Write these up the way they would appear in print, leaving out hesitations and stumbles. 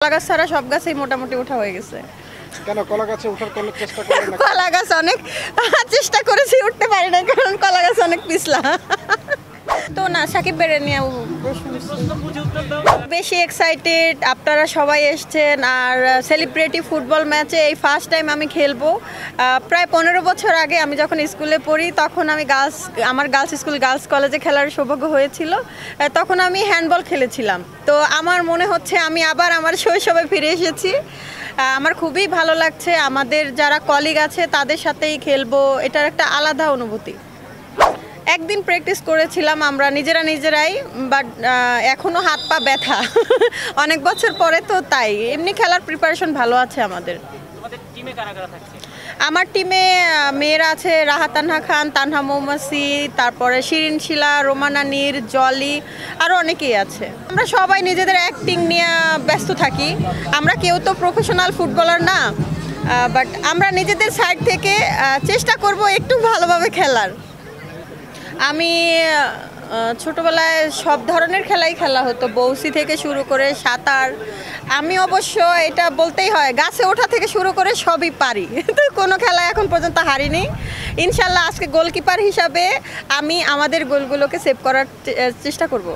কলা গাছ ছাড়া সব গাছেই মোটামুটি ওঠা হয়ে গেছে। কেন কলা গাছে ওঠার কোনো চেষ্টা করেন না? কলা গাছ অনেক চেষ্টা করেছি, উঠতে পারি না, কারণ কলা গাছ অনেক পিছলা। তো না, সাকিব বেড়ে নিয়ে বেশি এক্সাইটেড। আপনারা সবাই এসছেন, আর সেলিব্রিটি ফুটবল ম্যাচে এই ফার্স্ট টাইম আমি খেলবো। প্রায় 15 বছর আগে আমি যখন স্কুলে পড়ি, তখন আমি আমার গার্লস স্কুল গার্লস কলেজে খেলার সৌভাগ্য হয়েছিল। তখন আমি হ্যান্ডবল খেলেছিলাম। তো আমার মনে হচ্ছে আমি আবার আমার শৈশবে ফিরে এসেছি। আমার খুবই ভালো লাগছে। আমাদের যারা কলিগ আছে তাদের সাথেই খেলবো, এটার একটা আলাদা অনুভূতি। একদিন প্র্যাকটিস করেছিলাম আমরা নিজেরাই, বাট এখনও হাত পা ব্যথা। অনেক বছর পরে তো, তাই এমনি খেলার প্রিপারেশন ভালো আছে আমাদের। আমার টিমে মেয়েরা আছে রাহাত তানহা খান, তানহা মৌমাসি, তারপরে শিরিন শিলা, রোমানা নীর, জলি, আরও অনেকেই আছে। আমরা সবাই নিজেদের অ্যাক্টিং নিয়ে ব্যস্ত থাকি। আমরা কেউ তো প্রফেশনাল ফুটবলার না, বাট আমরা নিজেদের সাইড থেকে চেষ্টা করব একটু ভালোভাবে খেলার। আমি ছোটোবেলায় সব ধরনের খেলাই খেলা হতো, বৌসি থেকে শুরু করে সাঁতার। আমি অবশ্য এটা বলতেই হয়, গাছে ওঠা থেকে শুরু করে সবই পারি। তো কোনো খেলা এখন পর্যন্ত হারিনি। ইনশাল্লাহ আজকে গোলকিপার হিসাবে আমি আমাদের গোলগুলোকে সেভ করার চেষ্টা করব।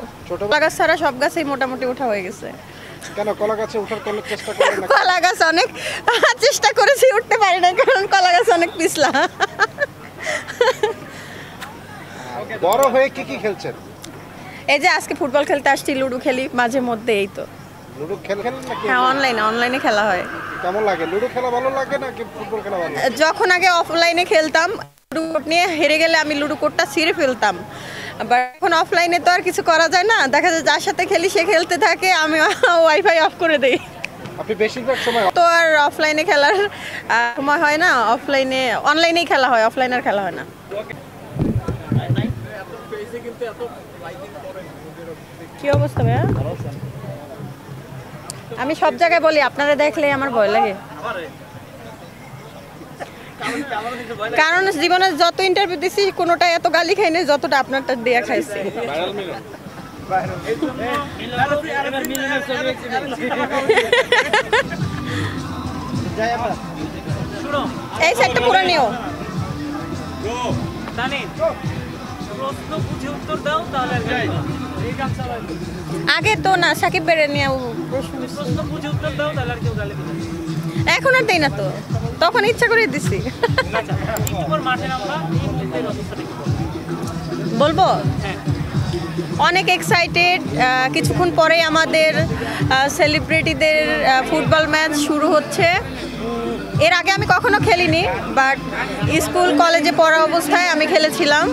কলা গাছ ছাড়া সব গাছেই মোটামুটি ওঠা হয়ে গেছে। কেন কলা গাছে ওঠার কোনো চেষ্টা করেন না? কলা গাছ অনেক চেষ্টা করেছি, উঠতে পারি না, কারণ কলা গাছ অনেক পিছলা। বড় হয়ে কি খেলছেন? এই যে আজকে ফুটবল খেলতে আসছি, লুডো খেলি মাঝে মধ্যে, এই তো। লুডো খেলেন নাকি? হ্যাঁ, অনলাইনে খেলা হয়। কেমন লাগে? লুডো খেলা ভালো লাগে নাকি ফুটবল খেলা ভালো লাগে? যখন আগে অফলাইনে খেলতাম, লুডো কোড নিয়ে হেরে গেলে আমি লুডো কোডটা ছিঁড়ে ফেলতাম। বাট এখন অফলাইনে তো আর কিছু করা যায় না, দেখা যায় যার সাথে খেলি সে খেলতে থাকে, আমি ওয়াইফাই অফ করে দিই। আপনি বেশিরভাগ সময় তো আর অফলাইনে খেলার সময় হয় না, অনলাইনেই খেলা হয়, অফলাইনে আর খেলা হয় না। কি অবস্থা ভাইয়া? আমি সব জায়গায় বলি, আপনারা দেখলে আমার ভয় লাগে, কারণ জীবনে যত ইন্টারভিউ দিছি কোনোটাই এত গালি খাইনি যতটা আপনারটা দেয়া খাইছি। এই সাইডটা পুরো নিও। আগে তো না, সাকিব বেড়ে নিয়ে এখন আর দেই না তো, তখন ইচ্ছা করে দিছি। বলবো অনেক এক্সাইটেড। কিছুক্ষণ পরেই আমাদের সেলিব্রিটিদের ফুটবল ম্যাচ শুরু হচ্ছে। এর আগে আমি কখনো খেলিনি, বাট স্কুল কলেজে পড়া অবস্থায় আমি খেলেছিলাম।